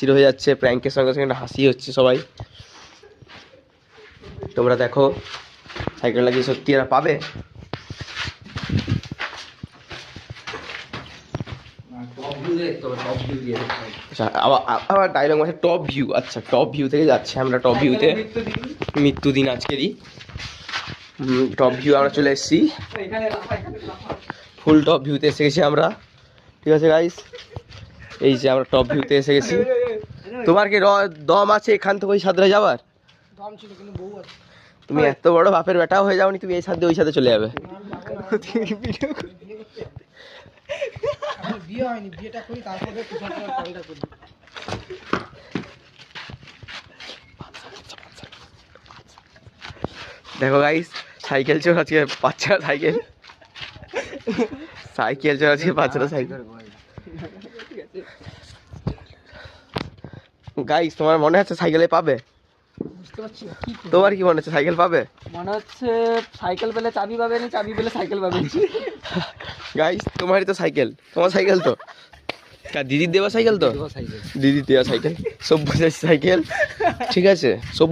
অস্থির হয়ে যাচ্ছে, প্র্যাঙ্কের সঙ্গে সঙ্গে হাসি হচ্ছে সবাই। তোমরা দেখো সাইকেলটা কি সত্যি এরা পাবে? আচ্ছা আবার ডায়লগ আছে টপ ভিউ। আচ্ছা টপ ভিউ থেকে যাচ্ছে আমরা টপ ভিউতে, মৃত্যুদিন আজকেরই। টপ ভিউ আমরা চলে এসেছি, ফুল টপ ভিউতে এসে গেছি আমরা। ঠিক আছে গাইস, এই যে আমরা টপ ভিউতে এসে গেছি। তোমার কি দম আছে এখান থেকে ওই সাথে যাবার? দম ছিল কিন্তু বউ আছে। তুমি এত বড় বাপের বেটাও হয়ে যাওনি, তুমি এই সাথে ওই সাথে চলে যাবে। বিয়ে হয়নি, বিয়েটা করি তারপরে কলটা করি। দেখো গাইস, সাইকেল চোর আজকে বাচ্চা, সাইকেল সাইকেল চোর আজকে বাচ্চারা সাইকেল। গাইস তোমার মনে হচ্ছে সাইকেলে পাবে? বুঝতে পারছি না কি তোমার কি মনে হচ্ছে সাইকেল পাবে? মনে হচ্ছে সাইকেল পেলে চাবি পাবে না, চাবি পেলে সাইকেল পাবে। গাইস তোমারই তো সাইকেল, তোমার সাইকেল তো দিদির দেওয়া সাইকেল, তো দিদির দেওয়া সাইকেল, সব সাইকেল। ঠিক আছে সব